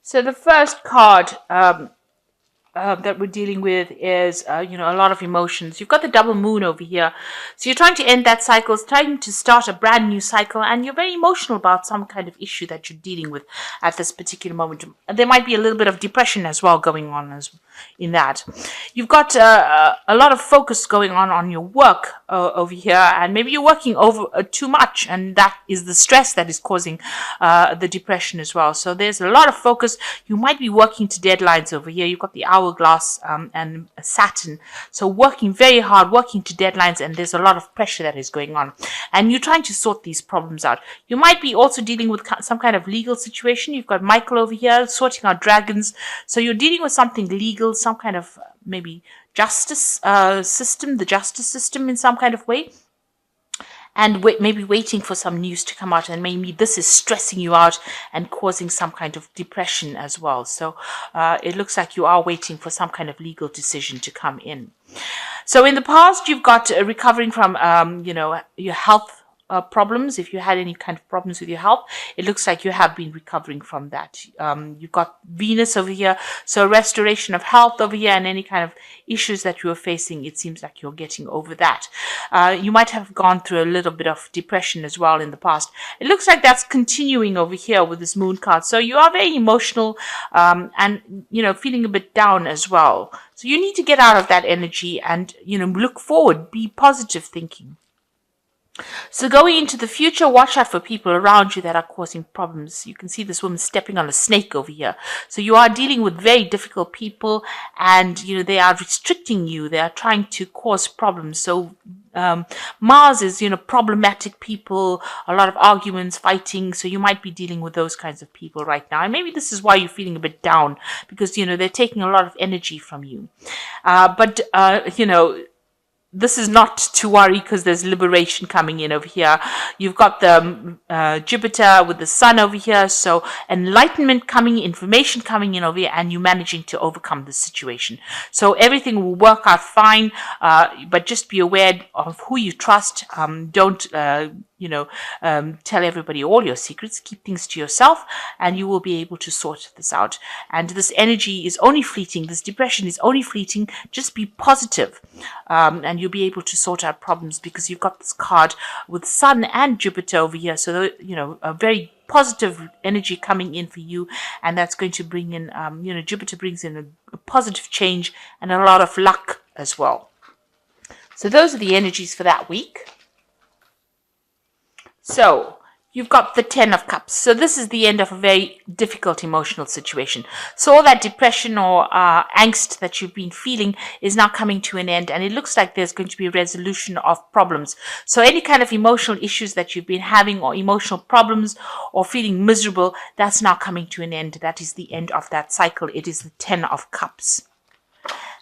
So the first card that we're dealing with is, a lot of emotions. You've got the double moon over here. So you're trying to end that cycle, trying to start a brand new cycle, and you're very emotional about some kind of issue that you're dealing with at this particular moment. There might be a little bit of depression as well going on in that. You've got a lot of focus going on your work over here, and maybe you're working over too much, and that is the stress that is causing the depression as well. So there's a lot of focus. You might be working to deadlines over here. You've got the hourglass and Saturn, so working very hard, working to deadlines, and there's a lot of pressure that is going on, and you're trying to sort these problems out. You might be also dealing with some kind of legal situation. You've got Michael over here sorting out dragons, so you're dealing with something legal, some kind of maybe justice system, the justice system in some kind of way, and maybe waiting for some news to come out, and maybe this is stressing you out and causing some kind of depression as well. So it looks like you are waiting for some kind of legal decision to come in. So in the past, you've got recovering from your health problems. If you had any kind of problems with your health, it looks like you have been recovering from that. You've got Venus over here, so restoration of health over here, and any kind of issues that you were facing, it seems like you're getting over that. You might have gone through a little bit of depression as well in the past. It looks like that's continuing over here with this moon card. So you are very emotional and feeling a bit down as well. So you need to get out of that energy and look forward, be positive thinking. So going into the future, watch out for people around you that are causing problems. You can see this woman stepping on a snake over here. So you are dealing with very difficult people, and they are restricting you. They are trying to cause problems. So Mars is problematic people, a lot of arguments, fighting. So you might be dealing with those kinds of people right now. And maybe this is why you're feeling a bit down, because they're taking a lot of energy from you. This is not to worry, because there's liberation coming in over here. You've got the Jupiter with the sun over here. So enlightenment coming, information coming in over here, and you managing to overcome the situation. So everything will work out fine, but just be aware of who you trust. Don't tell everybody all your secrets. Keep things to yourself, and you will be able to sort this out. And this energy is only fleeting. This depression is only fleeting. Just be positive, and you'll be able to sort out problems, because you've got this card with Sun and Jupiter over here. So, a very positive energy coming in for you, and that's going to bring in, Jupiter brings in a positive change and a lot of luck as well. So those are the energies for that week. So you've got the 10 of Cups. So this is the end of a very difficult emotional situation. So all that depression or angst that you've been feeling is now coming to an end, and it looks like there's going to be a resolution of problems. So any kind of emotional issues that you've been having, or emotional problems, or feeling miserable, that's now coming to an end. That is the end of that cycle. It is the 10 of Cups.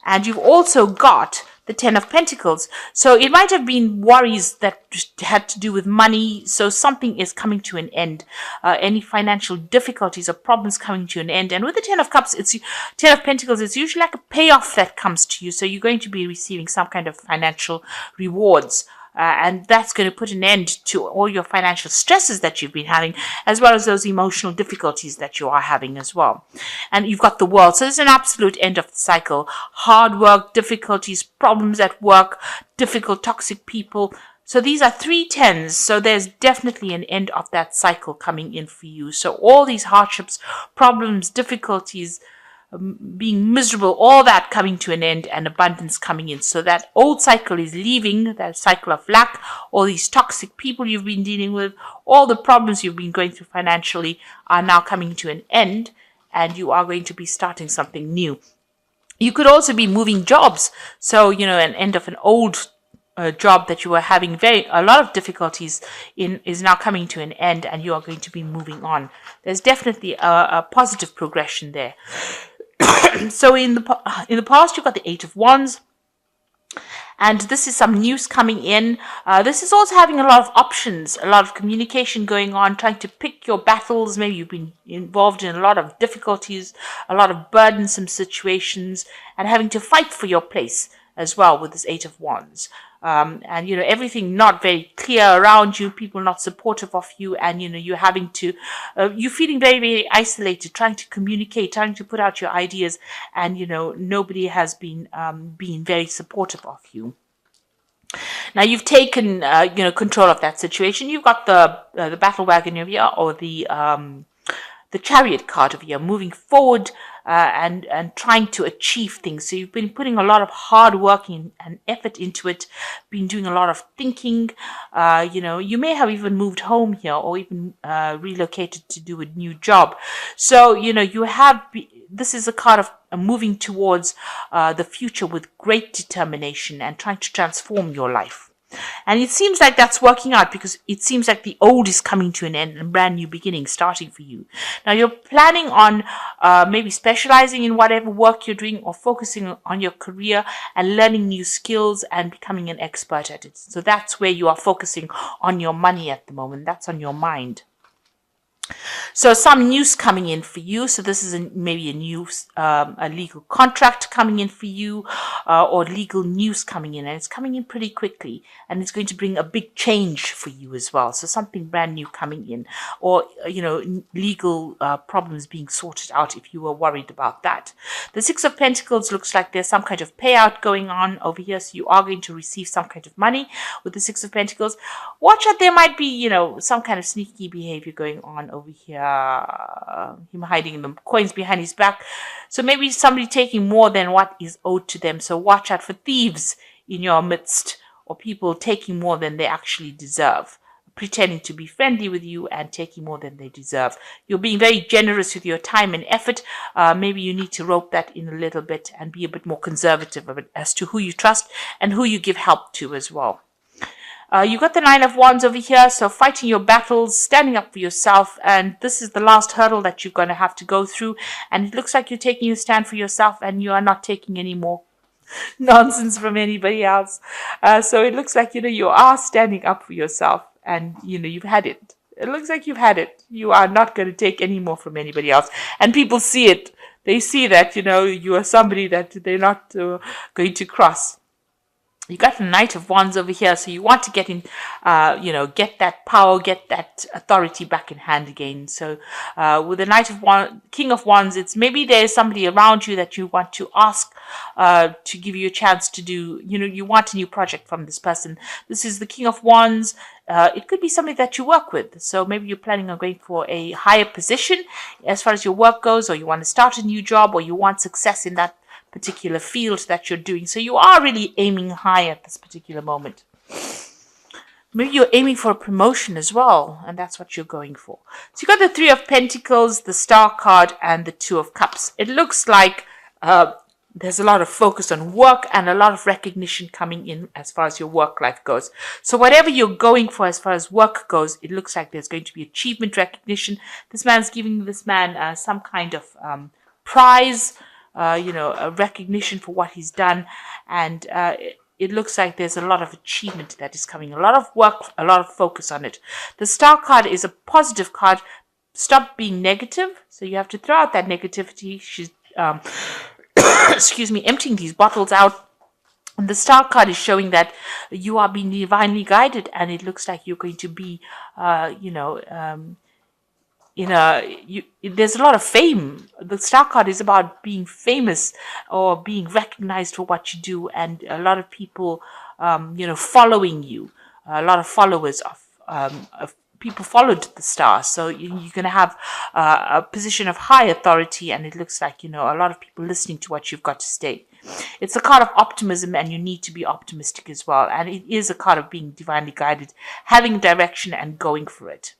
And you've also got the 10 of Pentacles. So it might have been worries that had to do with money. So something is coming to an end. Any financial difficulties or problems coming to an end. And with the 10 of Cups, 10 of Pentacles, it's usually like a payoff that comes to you. So you're going to be receiving some kind of financial rewards. And that's going to put an end to all your financial stresses that you've been having, as well as those emotional difficulties that you are having as well. And you've got the World. So it's an absolute end of the cycle. Hard work, difficulties, problems at work, difficult, toxic people. So these are 3 tens. So there's definitely an end of that cycle coming in for you. So all these hardships, problems, difficulties, being miserable, all that coming to an end, and abundance coming in. So that old cycle is leaving, that cycle of lack, all these toxic people you've been dealing with, all the problems you've been going through financially are now coming to an end, and you are going to be starting something new. You could also be moving jobs. So, an end of an old job that you were having a lot of difficulties in is now coming to an end, and you are going to be moving on. There's definitely a positive progression there. So in the past, you've got the 8 of Wands, and this is some news coming in. This is also having a lot of options, a lot of communication going on, trying to pick your battles. Maybe you've been involved in a lot of difficulties, a lot of burdensome situations, and having to fight for your place as well with this 8 of Wands. and everything not very clear around you, people not supportive of you, and you're having to you're feeling very, very isolated, trying to communicate, trying to put out your ideas, and nobody has been being very supportive of you. Now you've taken control of that situation. You've got the battle wagon over here, or the chariot card over here, moving forward and trying to achieve things. So you've been putting a lot of hard work and effort into it, been doing a lot of thinking. You may have even moved home here, or even relocated to do a new job. So you have. This is a card of moving towards the future with great determination and trying to transform your life. And it seems like that's working out, because it seems like the old is coming to an end and brand new beginning starting for you. Now you're planning on maybe specializing in whatever work you're doing, or focusing on your career and learning new skills and becoming an expert at it. So that's where you are focusing on your money at the moment. That's on your mind. So some news coming in for you. So this is maybe a new a legal contract coming in for you, or legal news coming in, and it's coming in pretty quickly, and it's going to bring a big change for you as well. So something brand new coming in, or legal problems being sorted out if you were worried about that. The Six of Pentacles looks like there's some kind of payout going on over here, so you are going to receive some kind of money with the Six of Pentacles. Watch out, there might be some kind of sneaky behavior going on over here. Him hiding the coins behind his back. So maybe somebody taking more than what is owed to them. So watch out for thieves in your midst, or people taking more than they actually deserve, pretending to be friendly with you and taking more than they deserve. You're being very generous with your time and effort. Maybe you need to rope that in a little bit and be a bit more conservative of it as to who you trust and who you give help to as well. You've got the Nine of Wands over here, so fighting your battles, standing up for yourself, and this is the last hurdle that you're going to have to go through, and it looks like you're taking a stand for yourself, and you are not taking any more nonsense from anybody else. So it looks like, you are standing up for yourself, and, you've had it. It looks like you've had it. You are not going to take any more from anybody else, and people see it. They see that, you are somebody that they're not going to cross. You got the Knight of Wands over here, so you want to get in, get that power, get that authority back in hand again. So with the King of Wands, it's maybe there's somebody around you that you want to ask to give you a chance to do, you want a new project from this person. This is the King of Wands. It could be somebody that you work with. So maybe you're planning on going for a higher position as far as your work goes, or you want to start a new job, or you want success in that particular field that you're doing. So you are really aiming high at this particular moment. Maybe you're aiming for a promotion as well, and that's what you're going for. So you got the Three of Pentacles, the Star card, and the Two of Cups. It looks like there's a lot of focus on work and a lot of recognition coming in as far as your work life goes. So whatever you're going for as far as work goes, it looks like there's going to be achievement recognition. This man's giving this man some kind of prize, a recognition for what he's done, and it looks like there's a lot of achievement that is coming, a lot of work, a lot of focus on it. The Star card is a positive card. Stop being negative, so you have to throw out that negativity. She's excuse me, emptying these bottles out. And the Star card is showing that you are being divinely guided, and it looks like you're going to be there's a lot of fame. The Star card is about being famous or being recognized for what you do, and a lot of people, following you. A lot of followers of people followed the Star, so you're going to have a position of high authority, and it looks like a lot of people listening to what you've got to say. It's a card of optimism, and you need to be optimistic as well. And it is a card of being divinely guided, having direction, and going for it.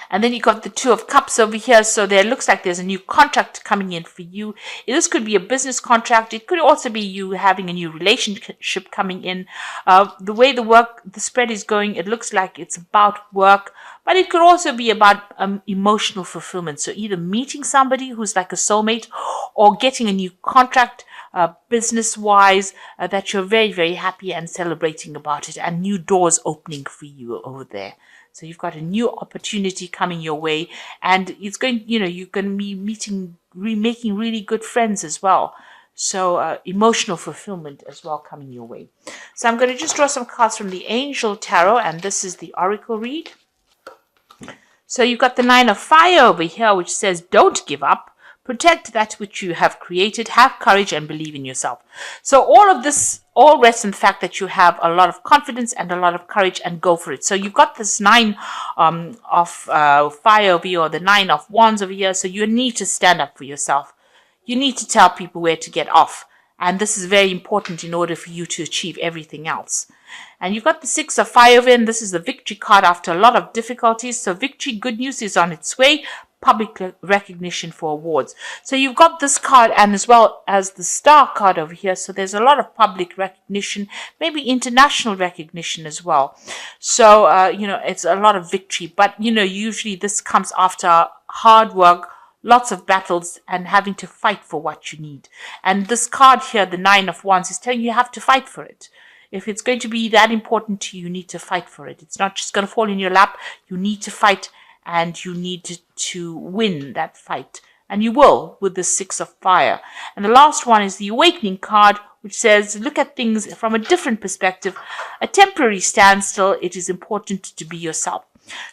And then you got the Two of Cups over here. So there looks like there's a new contract coming in for you. This could be a business contract. It could also be you having a new relationship coming in. The way the spread is going, it looks like it's about work, but it could also be about emotional fulfillment. So either meeting somebody who's like a soulmate, or getting a new contract business-wise that you're very, very happy and celebrating about it, and new doors opening for you over there. So you've got a new opportunity coming your way, and it's going, you're going to be making really good friends as well. So emotional fulfillment as well coming your way. So I'm going to just draw some cards from the Angel Tarot, and this is the Oracle read. So you've got the Nine of Fire over here, which says, don't give up. Protect that which you have created. Have courage and believe in yourself. So all of this all rests in the fact that you have a lot of confidence and a lot of courage, and go for it. So you've got this Nine of Fire over here, or the Nine of Wands over here. So you need to stand up for yourself. You need to tell people where to get off. And this is very important in order for you to achieve everything else. And you've got the Six of Fire over, and this is the victory card after a lot of difficulties. So victory, good news is on its way. Public recognition for awards. So you've got this card, and as well as the Star card over here. So there's a lot of public recognition, maybe international recognition as well. So, it's a lot of victory. But, usually this comes after hard work, lots of battles, and having to fight for what you need. And this card here, the Nine of Wands, is telling you have to fight for it. If it's going to be that important to you, you need to fight for it. It's not just going to fall in your lap. You need to fight, and you need to win that fight. And you will with the Six of Fire. And the last one is the Awakening card, which says, look at things from a different perspective. A temporary standstill. It is important to be yourself.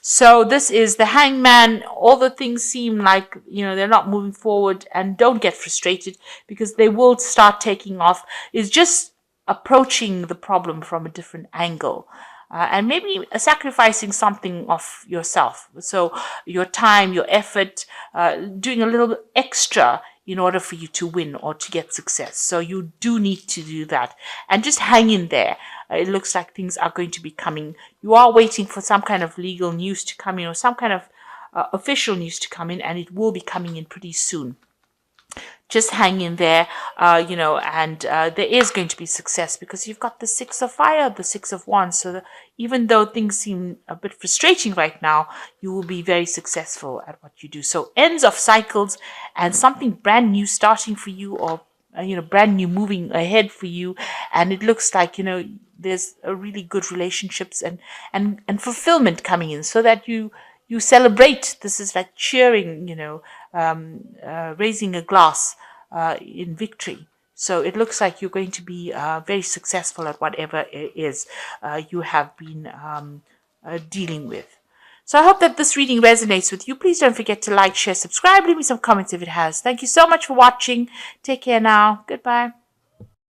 So this is the Hangman. All the things seem like, they're not moving forward, and don't get frustrated, because they will start taking off. It's just approaching the problem from a different angle. And maybe sacrificing something of yourself. So your time, your effort, doing a little bit extra in order for you to win or to get success. So you do need to do that. And just hang in there. It looks like things are going to be coming. You are waiting for some kind of legal news to come in, or some kind of official news to come in, and it will be coming in pretty soon. Just hang in there, and there is going to be success, because you've got the Six of Fire, the Six of Wands. So even though things seem a bit frustrating right now, you will be very successful at what you do. So ends of cycles, and something brand new starting for you, or brand new moving ahead for you. And it looks like, there's a really good relationships and fulfillment coming in, so that you celebrate. This is like cheering, raising a glass in victory. So it looks like you're going to be very successful at whatever it is you have been dealing with. So I hope that this reading resonates with you. Please don't forget to like, share, subscribe. Leave me some comments if it has. Thank you so much for watching. Take care now. Goodbye.